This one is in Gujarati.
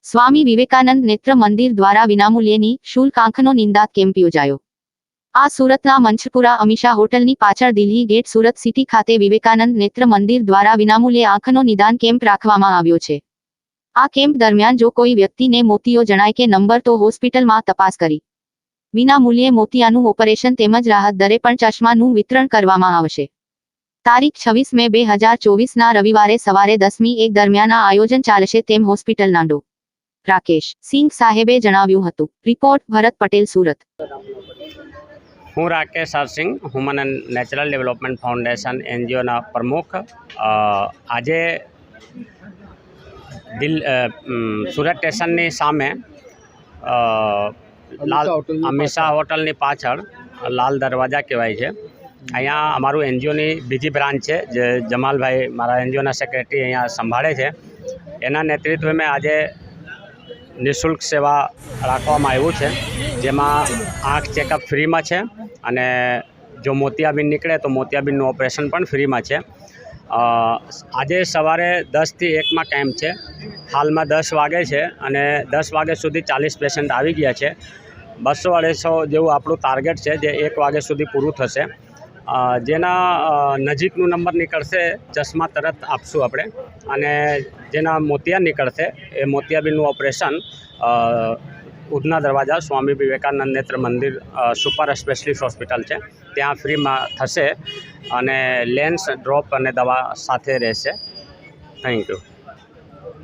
સ્વામી વિવેકાનંદ નેત્ર મંદિર દ્વારા વિનામૂલ્યેની શુલ્ક આંખનો નિંદાત કેમ્પ યોજાયો। આ સુરતના મંચપુરા અમીષા હોટલની પાછળ દિલ્હી ગેટ સુરત સિટી ખાતે વિવેકાનંદ નેત્ર મંદિર દ્વારા વિનામૂલ્યે આંખનો નિદાન કેમ્પ રાખવામાં આવ્યો છે। આ કેમ્પ દરમિયાન જો કોઈ વ્યક્તિને મોતિયો જણાય કે નંબર તો હોસ્પિટલમાં તપાસ કરી વિનામૂલ્યે મોતિયાનું ઓપરેશન તેમજ રાહત દરે પણ ચશ્માનું વિતરણ કરવામાં આવશે। તારીખ 26 મે 2024ના રવિવારે સવારે 10:01 દરમિયાન આ આયોજન ચાલશે તેમ હોસ્પિટલના ડો. રાકેશ સિંઘ સાહેબે જણાવ્યું હતું। રિપોર્ટ ભરત પટેલ, સુરત। હું Rakesh R Singh, human and natural development foundation એનજીઓના પ્રમુખ। આજે સુરત સ્ટેશનની સામે અમીષા હોટલની પાછળ લાલ દરવાજા કહેવાય છે। અહીંયા અમારું એનજીઓની બીજી બ્રાન્ચ છે જે જમાલભાઈ મારા એનજીઓના સેક્રેટરી અહીંયા સંભાળે છે। એના નેતૃત્વમાં આજે નિઃશુલ્ક સેવા રાખવામાં આવ્યું છે, જેમાં આંખ ચેકઅપ ફ્રીમાં છે અને જો મોતિયાબીન નીકળે તો મોતિયાબીનનું ઓપરેશન પણ ફ્રીમાં છે। આજે સવારે 10 થી 1માં કેમ્પ છે। હાલમાં 10 વાગે છે અને 10 વાગ્યા સુધી 40 પેશન્ટ આવી ગયા છે। 200-250 જેવું આપણું ટાર્ગેટ છે, જે 1 વાગ્યા સુધી પૂરું થશે। જેના નજીકનું નંબર નીકળશે ચશ્મા તરત આપશું આપણે, અને જેના મોતિયા નીકળશે એ મોતિયાબીનનું ઓપરેશન ઉધના દરવાજા સ્વામી વિવેકાનંદ નેત્ર મંદિર સુપર સ્પેશિયાલિસ્ટ હોસ્પિટલ છે ત્યાં ફ્રીમાં થશે, અને લેન્સ ડ્રોપ અને દવા સાથે રહેશે। Thank you.